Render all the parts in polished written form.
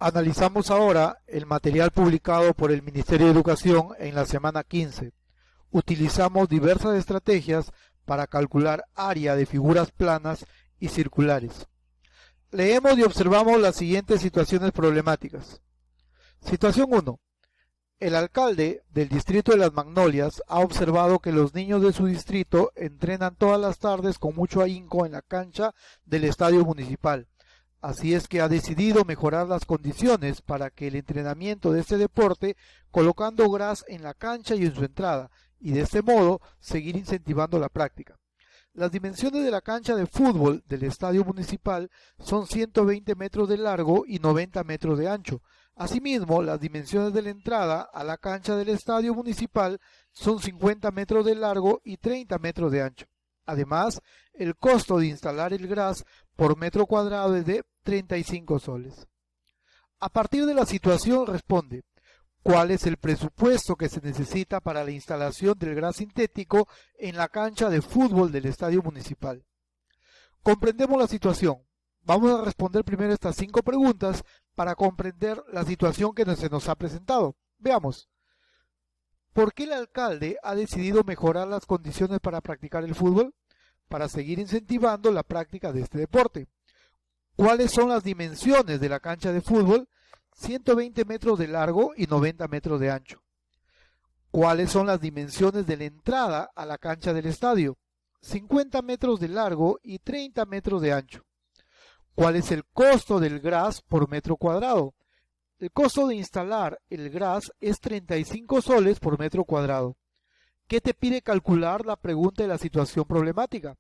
Analizamos ahora el material publicado por el Ministerio de Educación en la semana 15. Utilizamos diversas estrategias para calcular área de figuras planas y circulares. Leemos y observamos las siguientes situaciones problemáticas. Situación 1. El alcalde del distrito de Las Magnolias ha observado que los niños de su distrito entrenan todas las tardes con mucho ahínco en la cancha del estadio municipal. Así es que ha decidido mejorar las condiciones para que el entrenamiento de este deporte, colocando gras en la cancha y en su entrada, y de este modo seguir incentivando la práctica. Las dimensiones de la cancha de fútbol del estadio municipal son 120 metros de largo y 90 metros de ancho. Asimismo, las dimensiones de la entrada a la cancha del estadio municipal son 50 metros de largo y 30 metros de ancho. Además, el costo de instalar el gras por metro cuadrado es de 35 soles. A partir de la situación responde, ¿cuál es el presupuesto que se necesita para la instalación del gras sintético en la cancha de fútbol del estadio municipal? Comprendemos la situación. Vamos a responder primero estas 5 preguntas para comprender la situación que se nos ha presentado. Veamos. ¿Por qué el alcalde ha decidido mejorar las condiciones para practicar el fútbol? Para seguir incentivando la práctica de este deporte. ¿Cuáles son las dimensiones de la cancha de fútbol? 120 metros de largo y 90 metros de ancho. ¿Cuáles son las dimensiones de la entrada a la cancha del estadio? 50 metros de largo y 30 metros de ancho. ¿Cuál es el costo del gras por metro cuadrado? El costo de instalar el gras es 35 soles por metro cuadrado. ¿Qué te pide calcular la pregunta de la situación problemática?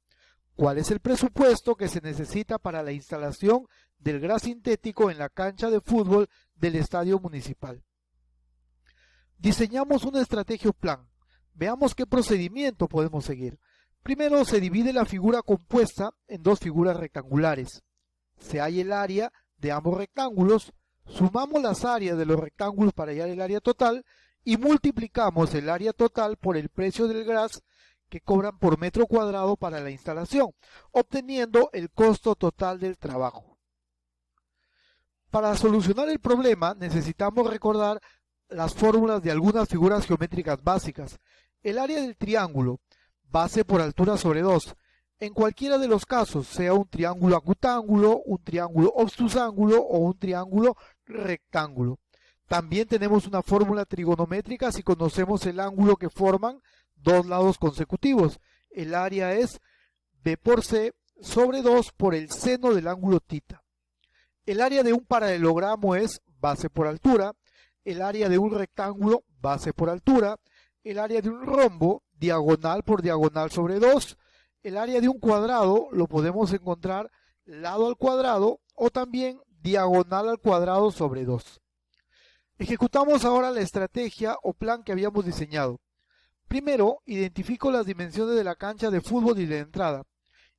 ¿Cuál es el presupuesto que se necesita para la instalación del gras sintético en la cancha de fútbol del estadio municipal? Diseñamos una estrategia o plan. Veamos qué procedimiento podemos seguir. Primero se divide la figura compuesta en 2 figuras rectangulares. Se halla el área de ambos rectángulos, sumamos las áreas de los rectángulos para hallar el área total y multiplicamos el área total por el precio del gras que cobran por metro cuadrado para la instalación, obteniendo el costo total del trabajo. Para solucionar el problema necesitamos recordar las fórmulas de algunas figuras geométricas básicas. El área del triángulo, base por altura sobre 2. En cualquiera de los casos, sea un triángulo acutángulo, un triángulo obtusángulo o un triángulo rectángulo. También tenemos una fórmula trigonométrica si conocemos el ángulo que forman 2 lados consecutivos. El área es B por C sobre 2 por el seno del ángulo θ. El área de un paralelogramo es base por altura. El área de un rectángulo, base por altura. El área de un rombo, diagonal por diagonal sobre 2. El área de un cuadrado lo podemos encontrar lado al cuadrado o también diagonal al cuadrado sobre 2. Ejecutamos ahora la estrategia o plan que habíamos diseñado. Primero, identifico las dimensiones de la cancha de fútbol y de entrada,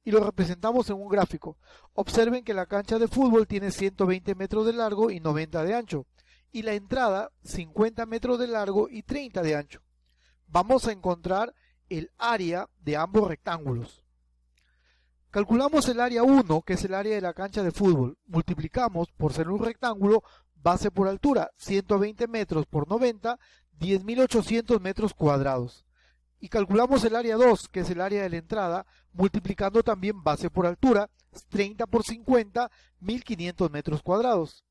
y lo representamos en un gráfico. Observen que la cancha de fútbol tiene 120 metros de largo y 90 de ancho, y la entrada 50 metros de largo y 30 de ancho. Vamos a encontrar el área de ambos rectángulos. Calculamos el área 1, que es el área de la cancha de fútbol. Multiplicamos, por ser un rectángulo, base por altura, 120 metros por 90, 10.800 metros cuadrados. Y calculamos el área 2, que es el área de la entrada, multiplicando también base por altura, 30 por 50, 1.500 metros cuadrados.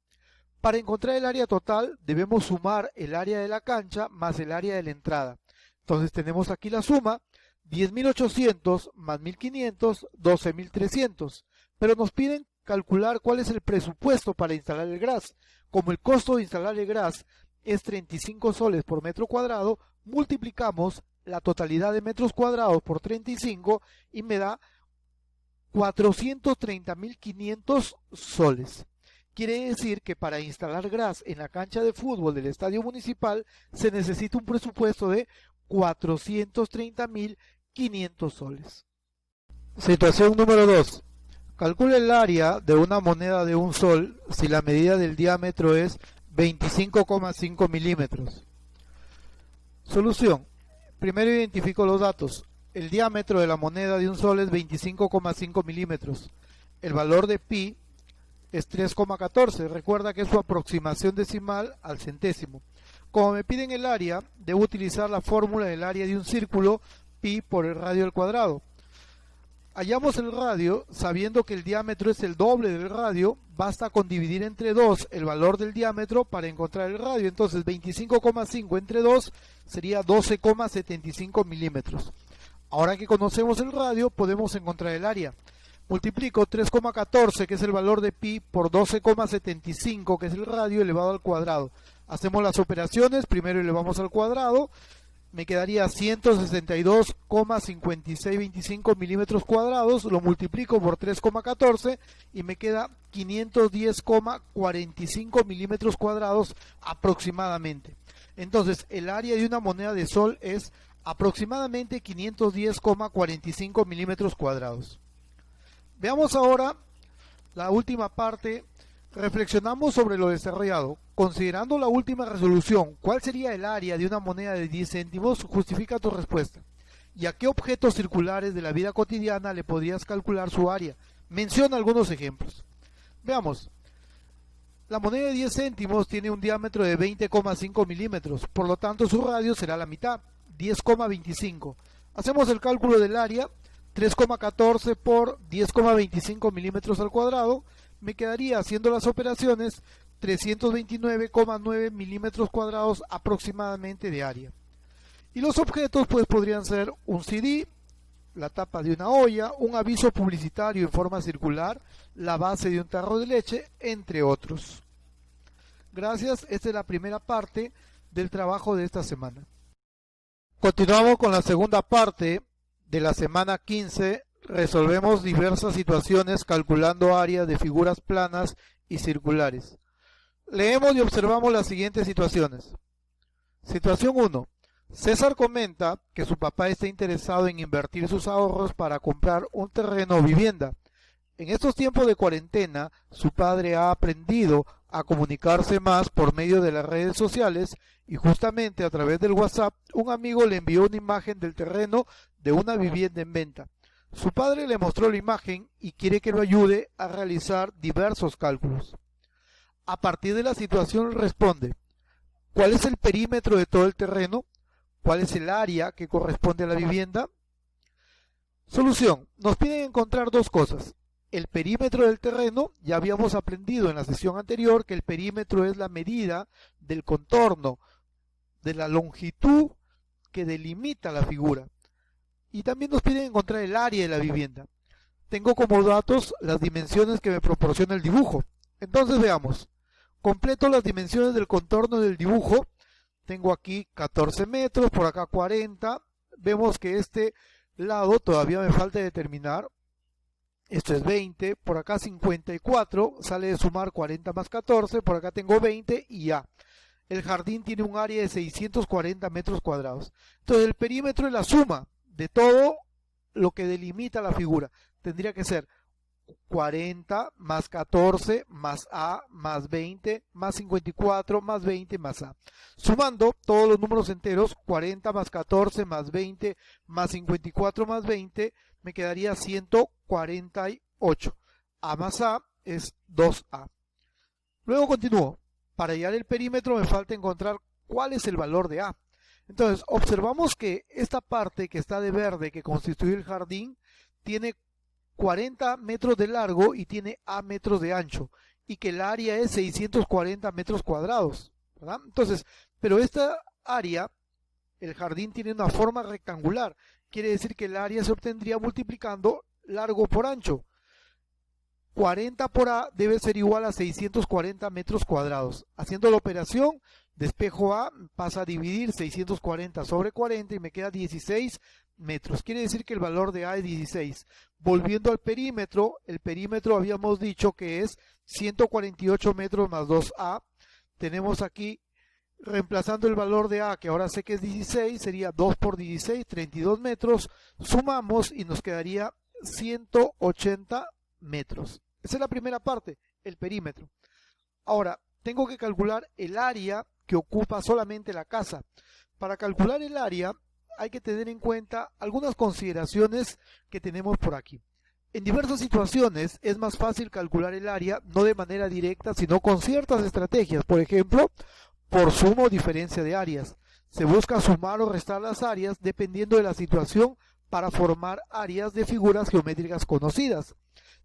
Para encontrar el área total, debemos sumar el área de la cancha más el área de la entrada. Entonces tenemos aquí la suma, 10.800 más 1.500, 12.300. Pero nos piden calcular cuál es el presupuesto para instalar el gras. Como el costo de instalar el gras es 35 soles por metro cuadrado, multiplicamos la totalidad de metros cuadrados por 35 y me da 430.500 soles. Quiere decir que para instalar gras en la cancha de fútbol del estadio municipal se necesita un presupuesto de 430.500 soles. Situación número 2. Calcula el área de una moneda de 1 sol si la medida del diámetro es 25,5 milímetros. Solución. Primero identifico los datos. El diámetro de la moneda de 1 sol es 25,5 milímetros. El valor de pi es 3,14. Recuerda que es su aproximación decimal al centésimo. Como me piden el área, debo utilizar la fórmula del área de un círculo, pi por el radio al cuadrado. Hallamos el radio, sabiendo que el diámetro es el doble del radio, basta con dividir entre 2 el valor del diámetro para encontrar el radio. Entonces 25,5 entre 2 sería 12,75 milímetros. Ahora que conocemos el radio, podemos encontrar el área. Multiplico 3,14, que es el valor de pi, por 12,75, que es el radio, elevado al cuadrado. Hacemos las operaciones, primero elevamos al cuadrado, me quedaría 162,5625 milímetros cuadrados, lo multiplico por 3,14 y me queda 510,45 milímetros cuadrados aproximadamente. Entonces, el área de una moneda de sol es aproximadamente 510,45 milímetros cuadrados. Veamos ahora la última parte. Reflexionamos sobre lo desarrollado. Considerando la última resolución, ¿cuál sería el área de una moneda de 10 céntimos? Justifica tu respuesta. ¿Y a qué objetos circulares de la vida cotidiana le podrías calcular su área? Menciona algunos ejemplos. Veamos. La moneda de 10 céntimos tiene un diámetro de 20,5 milímetros, por lo tanto su radio será la mitad, 10,25. Hacemos el cálculo del área, 3,14 por 10,25 milímetros al cuadrado, me quedaría, haciendo las operaciones, 329,9 milímetros cuadrados aproximadamente de área. Y los objetos pues podrían ser un CD, la tapa de una olla, un aviso publicitario en forma circular, la base de un tarro de leche, entre otros. Gracias, esta es la primera parte del trabajo de esta semana. Continuamos con la segunda parte de la semana 15. Resolvemos diversas situaciones calculando áreas de figuras planas y circulares. Leemos y observamos las siguientes situaciones. Situación 1. César comenta que su papá está interesado en invertir sus ahorros para comprar un terreno o vivienda. En estos tiempos de cuarentena, su padre ha aprendido a comunicarse más por medio de las redes sociales y justamente a través del WhatsApp un amigo le envió una imagen del terreno de una vivienda en venta. Su padre le mostró la imagen y quiere que lo ayude a realizar diversos cálculos. A partir de la situación responde: ¿cuál es el perímetro de todo el terreno? ¿Cuál es el área que corresponde a la vivienda? Solución. Nos piden encontrar dos cosas. El perímetro del terreno, ya habíamos aprendido en la sesión anterior que el perímetro es la medida del contorno, de la longitud que delimita la figura. Y también nos piden encontrar el área de la vivienda. Tengo como datos las dimensiones que me proporciona el dibujo. Entonces veamos. Completo las dimensiones del contorno del dibujo. Tengo aquí 14 metros, por acá 40. Vemos que este lado todavía me falta determinar. Esto es 20, por acá 54, sale de sumar 40 más 14, por acá tengo 20 y ya. El jardín tiene un área de 640 metros cuadrados. Entonces el perímetro es la suma de todo lo que delimita la figura. Tendría que ser 40 más 14 más A más 20 más 54 más 20 más A. Sumando todos los números enteros, 40 más 14 más 20 más 54 más 20, me quedaría 148. A más A es 2A. Luego continúo. Para hallar el perímetro me falta encontrar cuál es el valor de A. Entonces observamos que esta parte que está de verde, que constituye el jardín, tiene 40 metros de largo y tiene A metros de ancho, y que el área es 640 metros cuadrados, ¿verdad? Entonces, pero esta área, el jardín tiene una forma rectangular, quiere decir que el área se obtendría multiplicando largo por ancho. 40 por A debe ser igual a 640 metros cuadrados. Haciendo la operación, despejo A, pasa a dividir 640 sobre 40 y me queda 16 metros. Quiere decir que el valor de A es 16. Volviendo al perímetro, el perímetro habíamos dicho que es 148 metros más 2A. Tenemos aquí, reemplazando el valor de A, que ahora sé que es 16, sería 2 por 16, 32 metros. Sumamos y nos quedaría 180 metros. Esa es la primera parte, el perímetro. Ahora, tengo que calcular el área que ocupa solamente la casa. Para calcular el área hay que tener en cuenta algunas consideraciones que tenemos por aquí. En diversas situaciones es más fácil calcular el área no de manera directa, sino con ciertas estrategias. Por ejemplo, por suma o diferencia de áreas. Se busca sumar o restar las áreas dependiendo de la situación para formar áreas de figuras geométricas conocidas.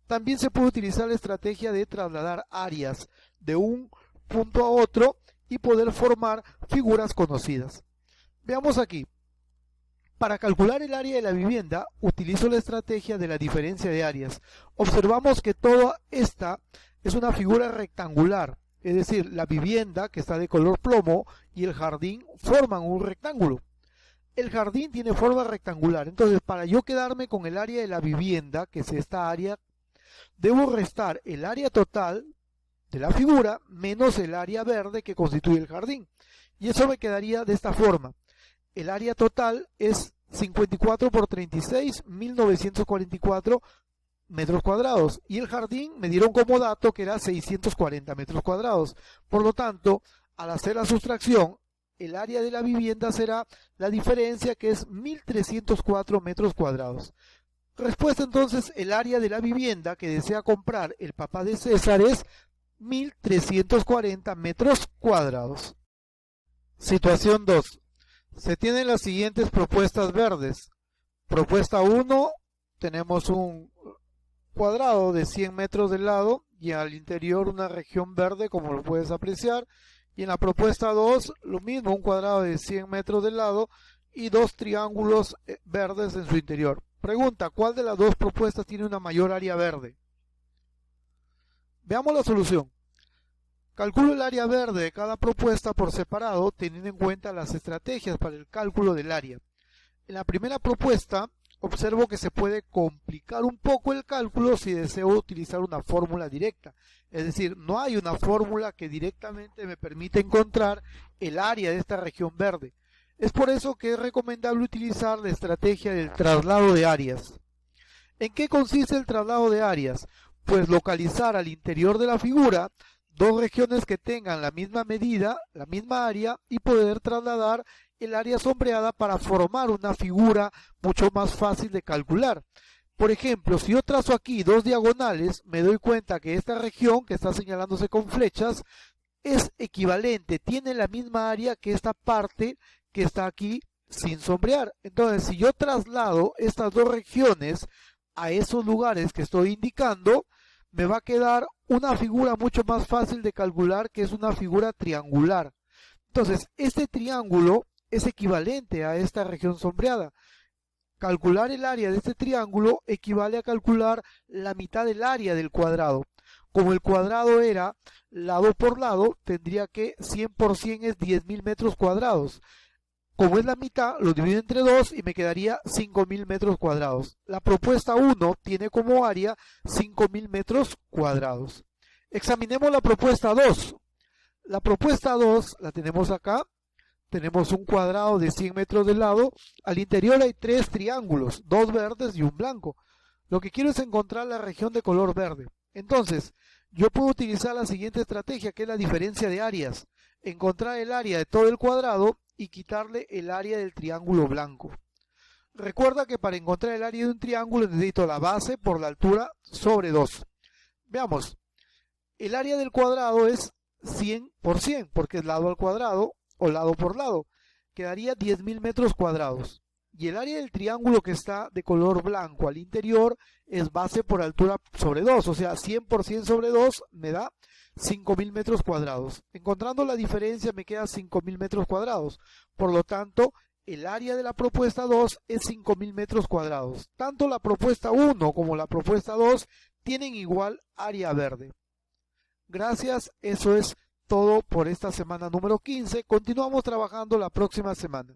También se puede utilizar la estrategia de trasladar áreas de un punto a otro y poder formar figuras conocidas. Veamos aquí. Para calcular el área de la vivienda, utilizo la estrategia de la diferencia de áreas. Observamos que toda esta es una figura rectangular, es decir, la vivienda, que está de color plomo, y el jardín forman un rectángulo. El jardín tiene forma rectangular, entonces para yo quedarme con el área de la vivienda, que es esta área, debo restar el área total de la figura menos el área verde que constituye el jardín. Y eso me quedaría de esta forma. El área total es 54 por 36, 1944 metros cuadrados. Y el jardín me dieron como dato que era 640 metros cuadrados. Por lo tanto, al hacer la sustracción, el área de la vivienda será la diferencia, que es 1304 metros cuadrados. Respuesta entonces, el área de la vivienda que desea comprar el papá de César es 1340 metros cuadrados. Situación 2. Se tienen las siguientes propuestas verdes. Propuesta 1, tenemos un cuadrado de 100 metros de lado y al interior una región verde, como lo puedes apreciar. Y en la propuesta 2, lo mismo, un cuadrado de 100 metros de lado y dos triángulos verdes en su interior. Pregunta, ¿cuál de las dos propuestas tiene una mayor área verde? Veamos la solución. Calculo el área verde de cada propuesta por separado, teniendo en cuenta las estrategias para el cálculo del área. En la primera propuesta, observo que se puede complicar un poco el cálculo si deseo utilizar una fórmula directa. Es decir, no hay una fórmula que directamente me permita encontrar el área de esta región verde. Es por eso que es recomendable utilizar la estrategia del traslado de áreas. ¿En qué consiste el traslado de áreas? Pues localizar al interior de la figura dos regiones que tengan la misma medida, la misma área, y poder trasladar el área sombreada para formar una figura mucho más fácil de calcular. Por ejemplo, si yo trazo aquí dos diagonales, me doy cuenta que esta región que está señalándose con flechas es equivalente, tiene la misma área que esta parte que está aquí sin sombrear. Entonces, si yo traslado estas dos regiones a esos lugares que estoy indicando, me va a quedar una figura mucho más fácil de calcular, que es una figura triangular. Entonces, este triángulo es equivalente a esta región sombreada. Calcular el área de este triángulo equivale a calcular la mitad del área del cuadrado. Como el cuadrado era lado por lado, tendría que 100 por 100 es 10.000 metros cuadrados. Como es la mitad, lo divido entre 2 y me quedaría 5.000 metros cuadrados. La propuesta 1 tiene como área 5.000 metros cuadrados. Examinemos la propuesta 2. La propuesta 2 la tenemos acá. Tenemos un cuadrado de 100 metros de lado. Al interior hay tres triángulos, dos verdes y un blanco. Lo que quiero es encontrar la región de color verde. Entonces, yo puedo utilizar la siguiente estrategia, que es la diferencia de áreas. Encontrar el área de todo el cuadrado y quitarle el área del triángulo blanco. Recuerda que para encontrar el área de un triángulo necesito la base por la altura sobre 2. Veamos, el área del cuadrado es 100 por 100, porque es lado al cuadrado o lado por lado. Quedaría 10.000 metros cuadrados. Y el área del triángulo que está de color blanco al interior es base por altura sobre 2, o sea, 100 por 100 sobre 2 me da 5.000 metros cuadrados. Encontrando la diferencia me queda 5.000 metros cuadrados. Por lo tanto, el área de la propuesta 2 es 5.000 metros cuadrados. Tanto la propuesta 1 como la propuesta 2 tienen igual área verde. Gracias, eso es todo por esta semana número 15. Continuamos trabajando la próxima semana.